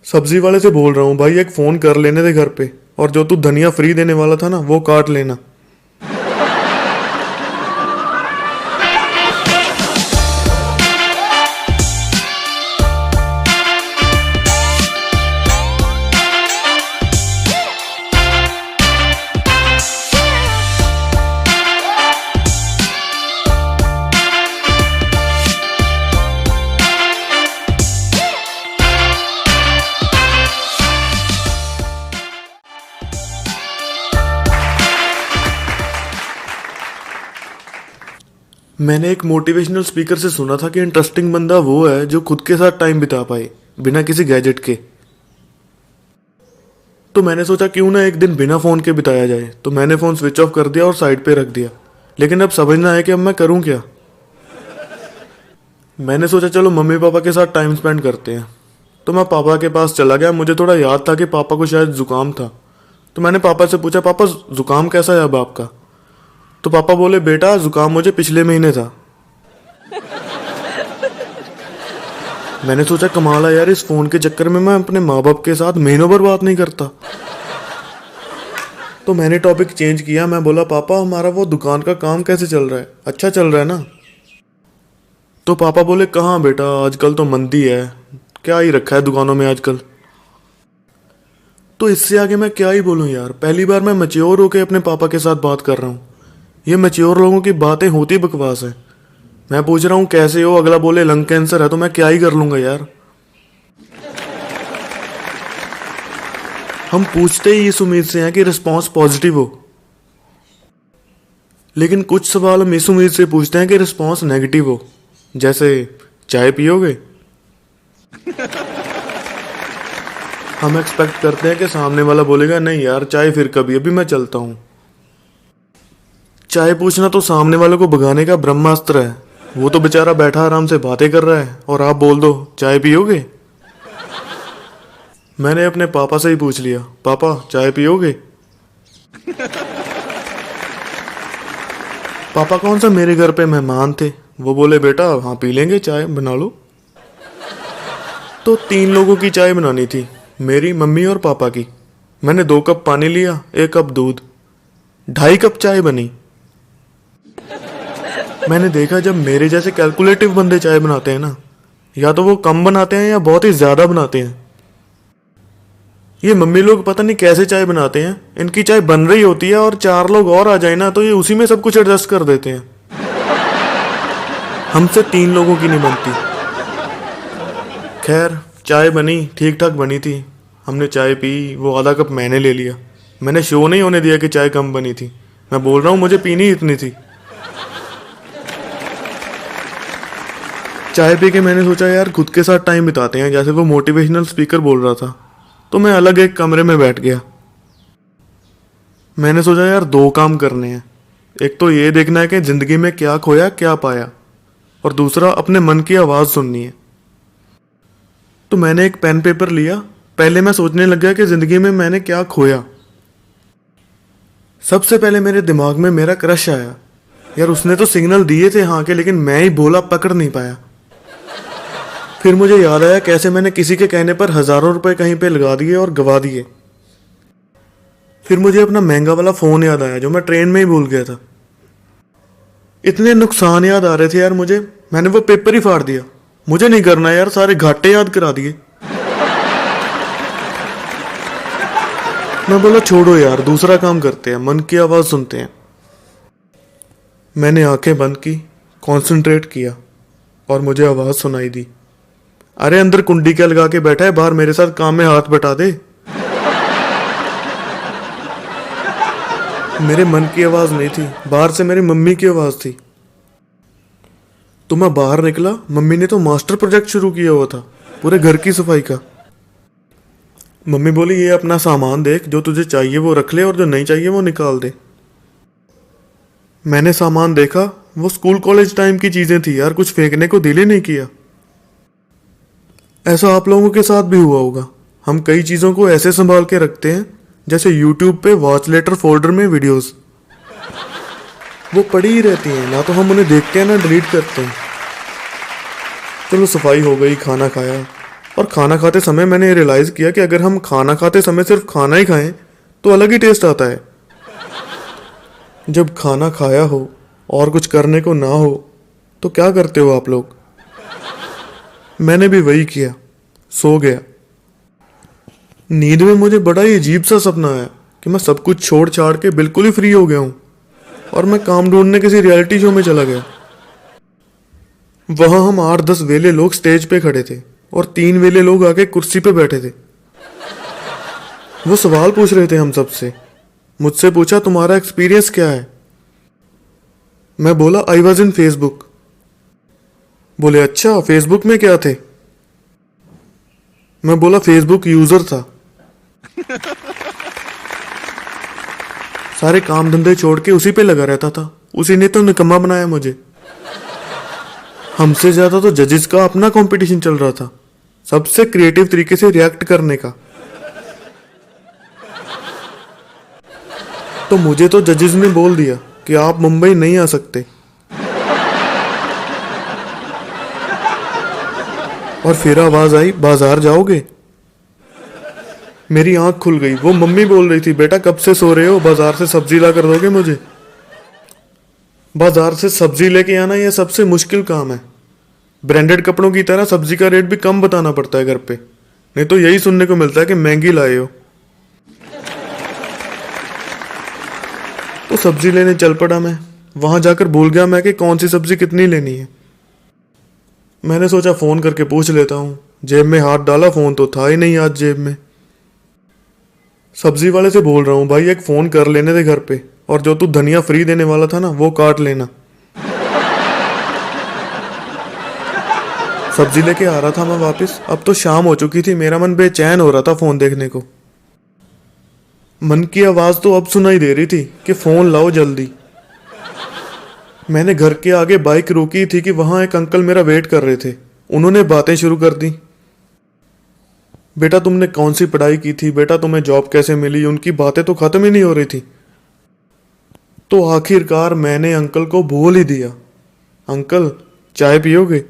सब्जी वाले से बोल रहा हूँ भाई, एक फ़ोन कर लेने दे घर पे, और जो तू धनिया फ्री देने वाला था ना वो काट लेना। मैंने एक मोटिवेशनल स्पीकर से सुना था कि इंटरेस्टिंग बंदा वो है जो खुद के साथ टाइम बिता पाए बिना किसी गैजेट के। तो मैंने सोचा क्यों ना एक दिन बिना फ़ोन के बिताया जाए, तो मैंने फ़ोन स्विच ऑफ कर दिया और साइड पे रख दिया। लेकिन अब समझना है कि अब मैं करूं क्या। मैंने सोचा चलो मम्मी पापा के साथ टाइम स्पेंड करते हैं। तो मैं पापा के पास चला गया। मुझे थोड़ा याद था कि पापा को शायद ज़ुकाम था। तो मैंने पापा से पूछा, पापा ज़ुकाम कैसा है अब आपका? तो पापा बोले, बेटा ज़ुकाम मुझे पिछले महीने था। मैंने सोचा कमाल है यार, इस फ़ोन के चक्कर में मैं अपने माँ बाप के साथ महीनों भर बात नहीं करता। तो मैंने टॉपिक चेंज किया। मैं बोला, पापा हमारा वो दुकान का काम कैसे चल रहा है? अच्छा चल रहा है ना? तो पापा बोले, कहाँ बेटा, आजकल तो मंदी है, क्या ही रखा है दुकानों में आजकल। तो इससे आगे मैं क्या ही बोलूँ यार। पहली बार मैं मैच्योर होकर अपने पापा के साथ बात कर रहा हूँ। ये मैच्योर लोगों की बातें होती बकवास है। मैं पूछ रहा हूँ कैसे हो, अगला बोले लंग कैंसर है, तो मैं क्या ही कर लूँगा यार। हम पूछते ही इस उम्मीद से हैं कि रिस्पॉन्स पॉजिटिव हो, लेकिन कुछ सवाल हम इस उम्मीद से पूछते हैं कि रिस्पॉन्स नेगेटिव हो। जैसे, चाय पियोगे? हम एक्सपेक्ट करते हैं कि सामने वाला बोलेगा, नहीं यार चाय फिर कभी, अभी मैं चलता हूँ। चाय पूछना तो सामने वाले को भगाने का ब्रह्मास्त्र है। वो तो बेचारा बैठा आराम से बातें कर रहा है और आप बोल दो चाय पियोगे। मैंने अपने पापा से ही पूछ लिया, पापा चाय पियोगे? पापा कौन सा मेरे घर पे मेहमान थे, वो बोले बेटा हाँ पी लेंगे, चाय बना लो। तो 3 लोगों की चाय बनानी थी, मेरी, मम्मी और पापा की। मैंने 2 कप पानी लिया, 1 कप दूध, 2.5 कप चाय बनी। मैंने देखा जब मेरे जैसे कैलकुलेटिव बंदे चाय बनाते हैं ना, या तो वो कम बनाते हैं या बहुत ही ज़्यादा बनाते हैं। ये मम्मी लोग पता नहीं कैसे चाय बनाते हैं। इनकी चाय बन रही होती है और 4 लोग और आ जाए ना तो ये उसी में सब कुछ एडजस्ट कर देते हैं। हमसे 3 लोगों की नहीं बनती। खैर चाय बनी, ठीक ठाक बनी थी। हमने चाय पी, वो आधा कप मैंने ले लिया। मैंने शो नहीं होने दिया कि चाय कम बनी थी। मैं बोल रहा हूँ मुझे पीनी इतनी थी। चाय पी के मैंने सोचा यार खुद के साथ टाइम बिताते हैं, जैसे वो मोटिवेशनल स्पीकर बोल रहा था। तो मैं अलग एक कमरे में बैठ गया। मैंने सोचा यार 2 काम करने हैं। एक तो ये देखना है कि ज़िंदगी में क्या खोया क्या पाया, और दूसरा अपने मन की आवाज़ सुननी है। तो मैंने एक पेन पेपर लिया। पहले मैं सोचने लग गया कि ज़िंदगी में मैंने क्या खोया। सबसे पहले मेरे दिमाग में मेरा क्रश आया। यार उसने तो सिग्नल दिए थे हाँ के, लेकिन मैं ही भोला पकड़ नहीं पाया। फिर मुझे याद आया कैसे मैंने किसी के कहने पर हज़ारों रुपए कहीं पे लगा दिए और गवा दिए। फिर मुझे अपना महंगा वाला फ़ोन याद आया जो मैं ट्रेन में ही भूल गया था। इतने नुकसान याद आ रहे थे यार मुझे, मैंने वो पेपर ही फाड़ दिया। मुझे नहीं करना यार, सारे घाटे याद करा दिए। मैं बोला छोड़ो यार, दूसरा काम करते हैं, मन की आवाज़ सुनते हैं। मैंने आंखें बंद की, कंसंट्रेट किया, और मुझे आवाज़ सुनाई दी, अरे अंदर कुंडी क्या लगा के बैठा है, बाहर मेरे साथ काम में हाथ बटा दे। मेरे मन की आवाज़ नहीं थी, बाहर से मेरी मम्मी की आवाज़ थी। तो मैं बाहर निकला। मम्मी ने तो मास्टर प्रोजेक्ट शुरू किया हुआ था पूरे घर की सफाई का। मम्मी बोली ये अपना सामान देख, जो तुझे चाहिए वो रख ले और जो नहीं चाहिए वो निकाल दे। मैंने सामान देखा, वो स्कूल कॉलेज टाइम की चीज़ें थी यार, कुछ फेंकने को दिल ही नहीं किया। ऐसा आप लोगों के साथ भी हुआ होगा। हम कई चीज़ों को ऐसे संभाल के रखते हैं जैसे यूट्यूब पे वॉच लेटर फोल्डर में वीडियोस, वो पड़ी ही रहती हैं, ना तो हम उन्हें देखते हैं ना डिलीट करते हैं। चलो सफाई हो गई, खाना खाया, और खाना खाते समय मैंने रियलाइज़ किया कि अगर हम खाना खाते समय सिर्फ खाना ही खाएं तो अलग ही टेस्ट आता है। जब खाना खाया हो और कुछ करने को ना हो तो क्या करते हो आप लोग? मैंने भी वही किया, सो गया। नींद में मुझे बड़ा ही अजीब सा सपना आया कि मैं सब कुछ छोड़ छाड़ के बिल्कुल ही फ्री हो गया हूँ और मैं काम ढूंढने किसी रियलिटी शो में चला गया। वहां हम 8-10 वेले लोग स्टेज पे खड़े थे और 3 वेले लोग आके कुर्सी पे बैठे थे। वो सवाल पूछ रहे थे हम सबसे। मुझसे पूछा, तुम्हारा एक्सपीरियंस क्या है? मैं बोला, आई वॉज इन फेसबुक। बोले, अच्छा फेसबुक में क्या थे? मैं बोला, फेसबुक यूजर था। सारे काम धंधे छोड़ के उसी पे लगा रहता था। उसी ने तो निकम्मा बनाया मुझे। हमसे ज्यादा तो जजेस का अपना कंपटीशन चल रहा था, सबसे क्रिएटिव तरीके से रिएक्ट करने का। तो मुझे तो जजेस ने बोल दिया कि आप मुंबई नहीं आ सकते। और फिर आवाज आई, बाजार जाओगे? मेरी आंख खुल गई। वो मम्मी बोल रही थी, बेटा कब से सो रहे हो, बाजार से सब्जी ला कर दोगे मुझे? बाजार से सब्जी लेके आना यह सबसे मुश्किल काम है। ब्रांडेड कपड़ों की तरह सब्जी का रेट भी कम बताना पड़ता है घर पे, नहीं तो यही सुनने को मिलता है कि महंगी लाए हो। तो सब्जी लेने चल पड़ा मैं। वहां जाकर भूल गया मैं कि कौन सी सब्जी कितनी लेनी है। मैंने सोचा फोन करके पूछ लेता हूँ। जेब में हाथ डाला, फोन तो था ही नहीं आज जेब में। सब्जी वाले से बोल रहा हूँ, भाई एक फोन कर लेने दे घर पे, और जो तू धनिया फ्री देने वाला था ना वो काट लेना। सब्जी लेके आ रहा था मैं वापस। अब तो शाम हो चुकी थी। मेरा मन बेचैन हो रहा था फोन देखने को। मन की आवाज तो अब सुनाई दे रही थी कि फोन लाओ जल्दी। मैंने घर के आगे बाइक रोकी थी कि वहां एक अंकल मेरा वेट कर रहे थे। उन्होंने बातें शुरू कर दी। बेटा तुमने कौन सी पढ़ाई की थी, बेटा तुम्हें जॉब कैसे मिली। उनकी बातें तो खत्म ही नहीं हो रही थी। तो आखिरकार मैंने अंकल को बोल ही दिया, अंकल चाय पियोगे?